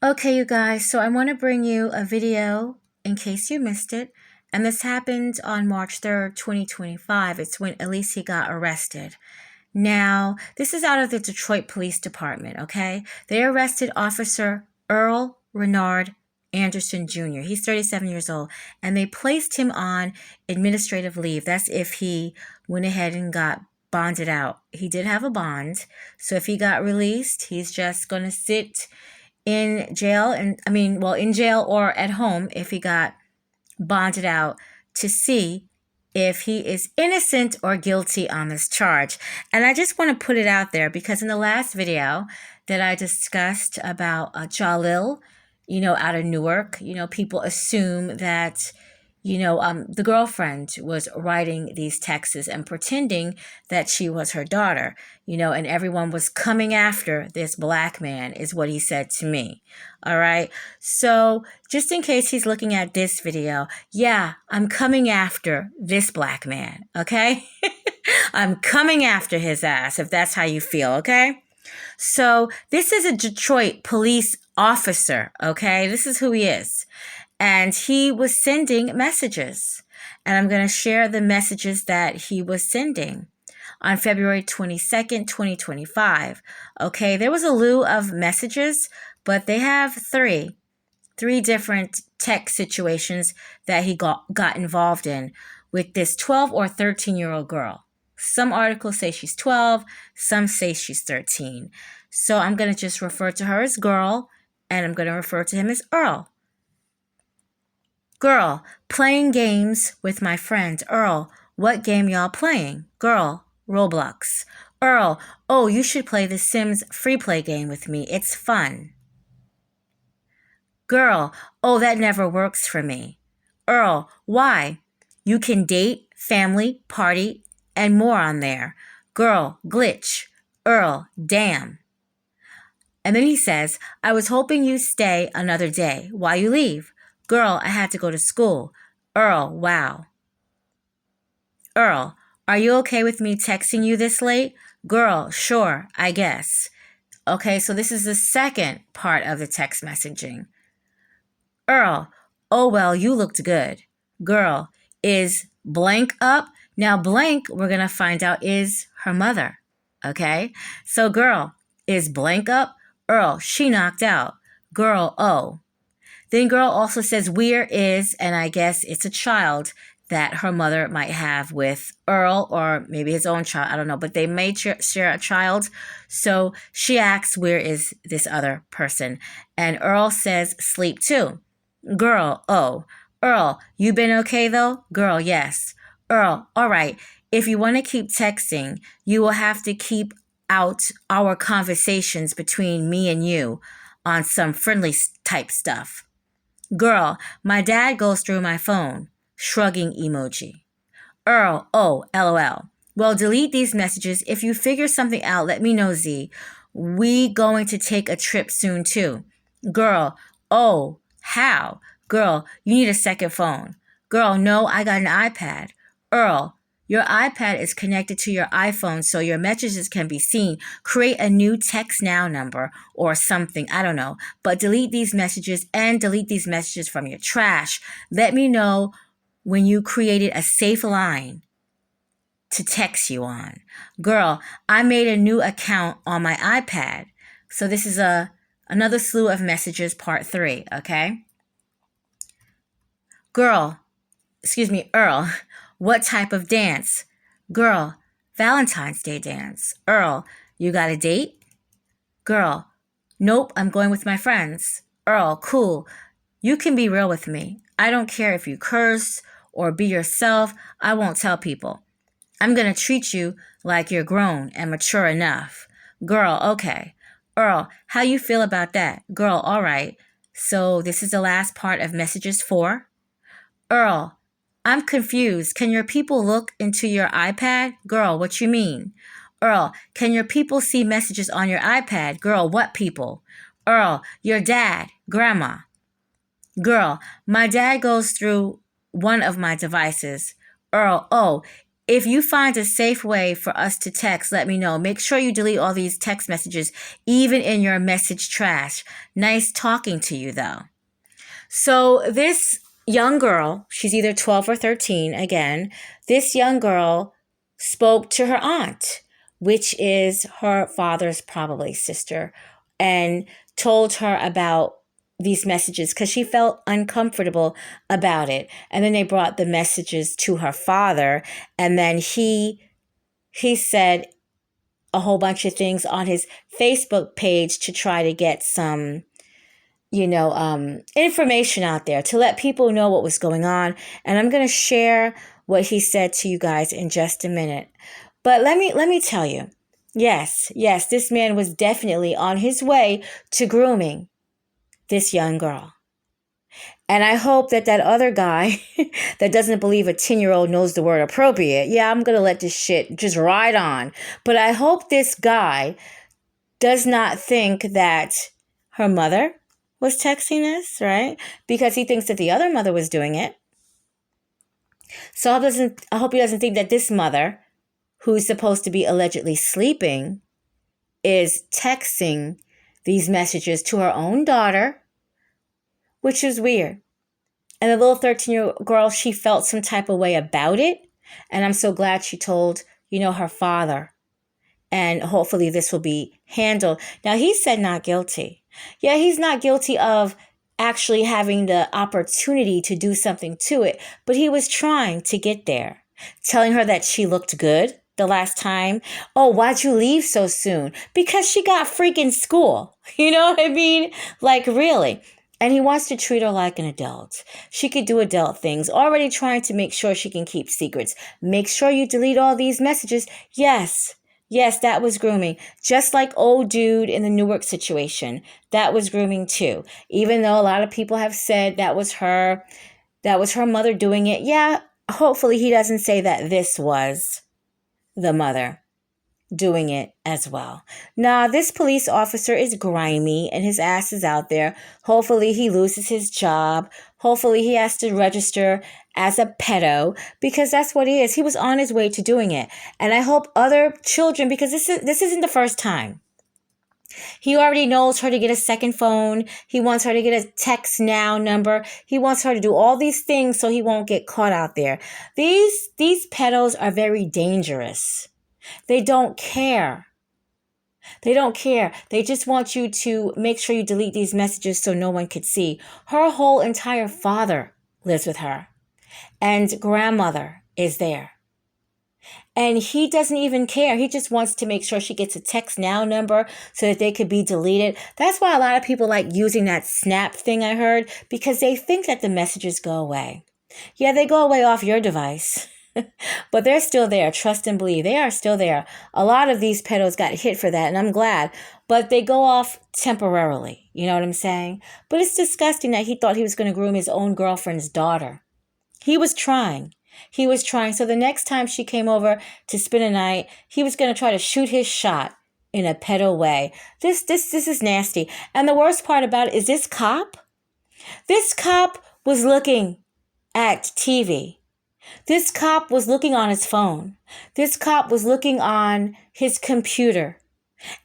Okay, you guys, so I want to bring you a video in case you missed it. And this happened on March 3rd, 2025. It's when Elise got arrested. Now, this is out of the Detroit Police Department, okay? They arrested Officer Earl Renard Anderson Jr. He's 37 years old, and they placed him on administrative leave. That's if he went ahead and got bonded out. He did have a bond, so if he got released, he's just going to sit in jail and in jail or at home if he got bonded out to see if he is innocent or guilty on this charge. And I just want to put it out there because in the last video that I discussed about Jalil, out of Newark, people assume that the girlfriend was writing these texts and pretending that she was her daughter, and everyone was coming after this black man, is what he said to me. All right. So just in case he's looking at this video, yeah, I'm coming after this black man. Okay. I'm coming after his ass, if that's how you feel. Okay. So this is a Detroit police officer. Okay. This is who he is. And he was sending messages. And I'm going to share the messages that he was sending on February 22nd, 2025. Okay, there was a lieu of messages, but they have three different tech situations that he got involved in with this 12 or 13-year-old girl. Some articles say she's 12, some say she's 13. So I'm going to just refer to her as girl, and I'm going to refer to him as Earl. Girl, playing games with my friend. Earl, what game y'all playing? Girl, Roblox. Earl, oh, you should play the Sims free play game with me. It's fun. Girl, oh, that never works for me. Earl, why? You can date, family, party, and more on there. Girl, glitch. Earl, damn. And then he says, I was hoping you'd stay another day. Why you leave? Girl, I had to go to school. Earl, wow. Earl, are you okay with me texting you this late? Girl, sure, I guess. Okay, so this is the second part of the text messaging. Earl, oh well, you looked good. Girl, is blank up? Now blank, we're going to find out, is her mother. Okay, so girl, is blank up? Earl, she knocked out. Girl, oh. Then girl also says where is, and I guess it's a child that her mother might have with Earl or maybe his own child. I don't know, but they may share a child. So she asks, where is this other person? And Earl says, sleep too. Girl, oh. Earl, you been okay though? Girl, yes. Earl, all right. If you want to keep texting, you will have to keep out our conversations between me and you on some friendly type stuff. Girl, my dad goes through my phone. Shrugging emoji. Earl, oh, LOL. Well, delete these messages. If you figure something out, let me know, Z. We going to take a trip soon, too. Girl, oh, how? Girl, you need a second phone. Girl, no, I got an iPad. Earl, your iPad is connected to your iPhone so your messages can be seen. Create a new text now number or something. I don't know. But delete these messages and delete these messages from your trash. Let me know when you created a safe line to text you on. Girl, I made a new account on my iPad. So this is another slew of messages, part 3, okay? Girl, Earl, what type of dance? Girl, Valentine's Day dance. Earl, you got a date? Girl, nope, I'm going with my friends. Earl, cool. You can be real with me. I don't care if you curse or be yourself. I won't tell people. I'm going to treat you like you're grown and mature enough. Girl, okay. Earl, how you feel about that? Girl, all right. So this is the last part of messages 4. Earl, I'm confused. Can your people look into your iPad? Girl, what you mean? Earl, can your people see messages on your iPad? Girl, what people? Earl, your dad, grandma. Girl, my dad goes through one of my devices. Earl, oh, If you find a safe way for us to text, let me know. Make sure you delete all these text messages, even in your message trash. Nice talking to you, though. So this young girl, she's either 12 or 13 again, this young girl spoke to her aunt, which is her father's probably sister, and told her about these messages because she felt uncomfortable about it. And then they brought the messages to her father, and then he said a whole bunch of things on his Facebook page to try to get some information out there to let people know what was going on. And I'm going to share what he said to you guys in just a minute. But let me tell you, yes, this man was definitely on his way to grooming this young girl. And I hope that other guy that doesn't believe a 10-year-old knows the word appropriate, yeah, I'm going to let this shit just ride on. But I hope this guy does not think that her mother was texting this, right? Because he thinks that the other mother was doing it. So I hope he doesn't think that this mother, who's supposed to be allegedly sleeping, is texting these messages to her own daughter, which is weird. And the little 13-year-old girl, she felt some type of way about it. And I'm so glad she told, her father. And hopefully this will be handled. Now, he said not guilty. Yeah, he's not guilty of actually having the opportunity to do something to it, but he was trying to get there, telling her that she looked good the last time. Oh, why'd you leave so soon? Because she got freaking school. You know what I mean? Like, really. And he wants to treat her like an adult. She could do adult things, already trying to make sure she can keep secrets. Make sure you delete all these messages. Yes, that was grooming. Just like old dude in the Newark situation. That was grooming too. Even though a lot of people have said that was her mother doing it. Yeah, hopefully he doesn't say that this was the mother doing it as well. Nah, this police officer is grimy and his ass is out there. Hopefully he loses his job. Hopefully he has to register as a pedo, because that's what he is. He was on his way to doing it. And I hope other children, because this isn't the first time. He already knows her to get a second phone. He wants her to get a text now number. He wants her to do all these things so he won't get caught out there. These pedos are very dangerous. They don't care. They just want you to make sure you delete these messages so no one could see. Her whole entire father lives with her. And grandmother is there. And he doesn't even care. He just wants to make sure she gets a text now number so that they could be deleted. That's why a lot of people like using that Snap thing I heard, because they think that the messages go away. Yeah, they go away off your device. But they're still there. Trust and believe. They are still there. A lot of these pedos got hit for that, and I'm glad. But they go off temporarily. You know what I'm saying? But it's disgusting that he thought he was going to groom his own girlfriend's daughter. He was trying. So the next time she came over to spend a night, he was going to try to shoot his shot in a pedo way. This is nasty. And the worst part about it is this cop was looking at TV. This cop was looking on his phone. This cop was looking on his computer.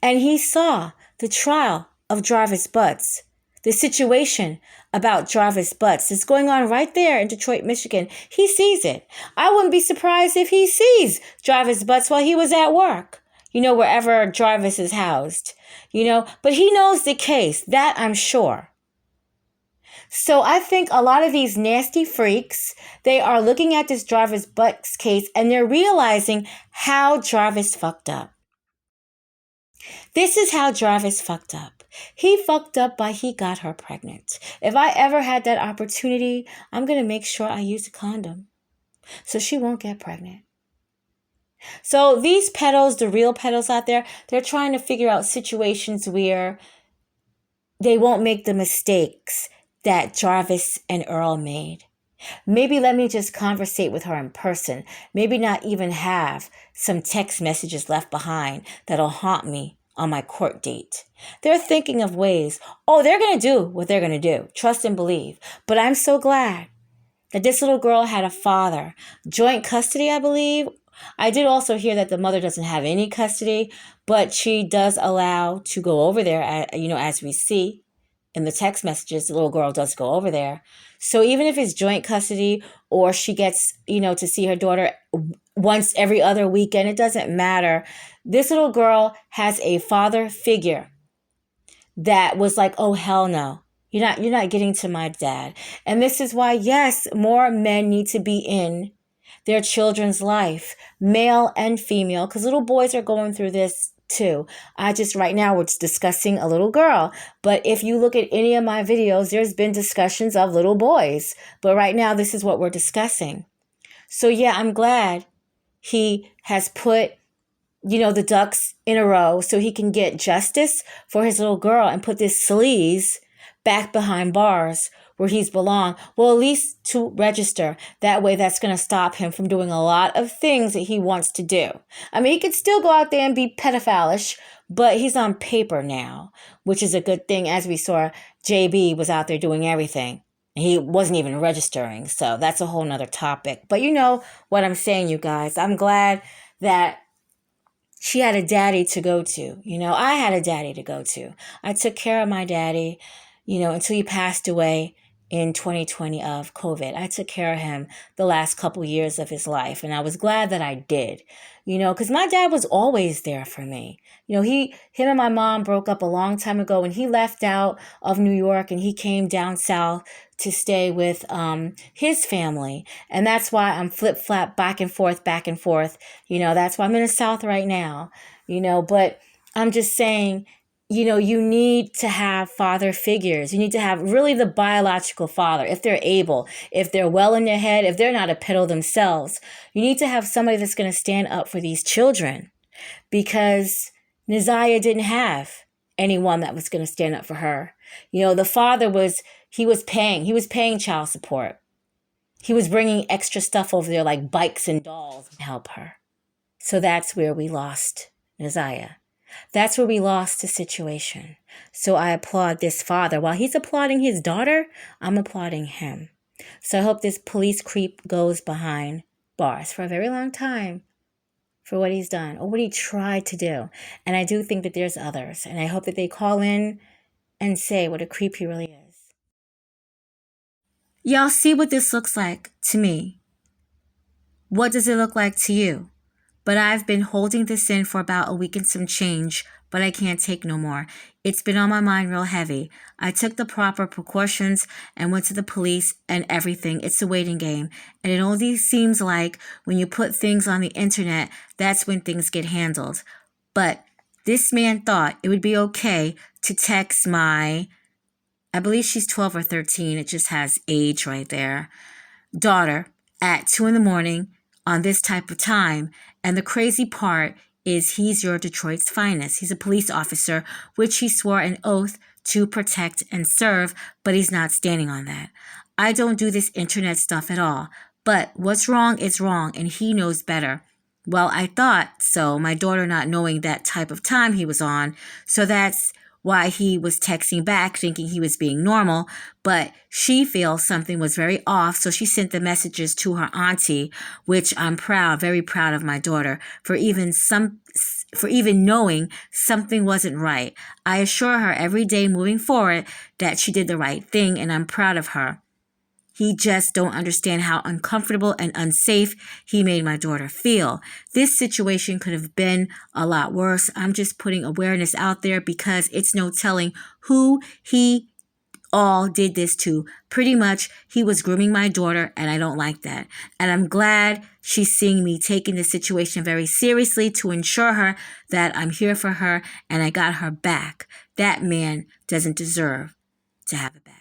And he saw the trial of Jarvis Butts. The situation about Jarvis Butts is going on right there in Detroit, Michigan. He sees it. I wouldn't be surprised if he sees Jarvis Butts while he was at work. Wherever Jarvis is housed. But he knows the case. That I'm sure. So I think a lot of these nasty freaks, they are looking at this Jarvis Butts case and they're realizing how Jarvis fucked up. This is how Jarvis fucked up. He fucked up by he got her pregnant. If I ever had that opportunity, I'm going to make sure I use a condom so she won't get pregnant. So these pedos, the real pedos out there, they're trying to figure out situations where they won't make the mistakes that Jarvis and Earl made. Maybe let me just conversate with her in person. Maybe not even have some text messages left behind that'll haunt me on my court date. They're thinking of ways. Oh, they're going to do what they're going to do. Trust and believe. But I'm so glad that this little girl had a father. Joint custody, I believe, I did also hear that the mother doesn't have any custody, but she does allow to go over there, as we see in the text messages, the little girl does go over there. So even if it's joint custody or she gets, to see her daughter once every other weekend, it doesn't matter. This little girl has a father figure that was like, oh, hell no. You're not getting to my dad. And this is why, yes, more men need to be in their children's life, male and female, because little boys are going through this too. Right now we're discussing a little girl, but if you look at any of my videos, there's been discussions of little boys. But right now, this is what we're discussing. So yeah, I'm glad he has put the ducks in a row so he can get justice for his little girl and put this sleaze back behind bars where he's belong. Well, at least to register. That way, that's going to stop him from doing a lot of things that he wants to do. I mean, he could still go out there and be pedophilish, but he's on paper now, which is a good thing. As we saw, JB was out there doing everything. He wasn't even registering. So that's a whole nother topic. But you know what I'm saying, you guys. I'm glad that she had a daddy to go to. I had a daddy to go to. I took care of my daddy, until he passed away in 2020 of COVID. I took care of him the last couple years of his life, and I was glad that I did, because my dad was always there for me. Him and my mom broke up a long time ago, and he left out of New York and he came down south to stay with his family. And that's why I'm flip-flap back and forth. That's why I'm in the South right now, but I'm just saying, you need to have father figures. You need to have really the biological father, if they're able, if they're well in their head, if they're not a pedo themselves. You need to have somebody that's going to stand up for these children, because Neziah didn't have anyone that was going to stand up for her. The father was paying child support. He was bringing extra stuff over there like bikes and dolls to help her. So that's where we lost Neziah. That's where we lost the situation. So I applaud this father. While he's applauding his daughter, I'm applauding him. So I hope this police creep goes behind bars for a very long time for what he's done or what he tried to do. And I do think that there's others. And I hope that they call in and say what a creep he really is. Y'all see what this looks like to me. What does it look like to you? But I've been holding this in for about a week and some change, but I can't take no more. It's been on my mind real heavy. I took the proper precautions and went to the police and everything. It's a waiting game. And it only seems like when you put things on the internet, that's when things get handled. But this man thought it would be okay to text I believe she's 12 or 13. It just has age right there. Daughter at 2 a.m. on this type of time. And the crazy part is he's your Detroit's finest. He's a police officer, which he swore an oath to protect and serve, but he's not standing on that. I don't do this internet stuff at all, but what's wrong is wrong, and he knows better. Well, I thought so, my daughter not knowing that type of time he was on, so that's why he was texting back thinking he was being normal, but she feels something was very off, so she sent the messages to her auntie, which I'm proud, very proud of my daughter for even knowing something wasn't right. I assure her every day moving forward that she did the right thing, and I'm proud of her. He just don't understand how uncomfortable and unsafe he made my daughter feel. This situation could have been a lot worse. I'm just putting awareness out there because it's no telling who he all did this to. Pretty much, he was grooming my daughter, and I don't like that. And I'm glad she's seeing me taking the situation very seriously to ensure her that I'm here for her and I got her back. That man doesn't deserve to have it back.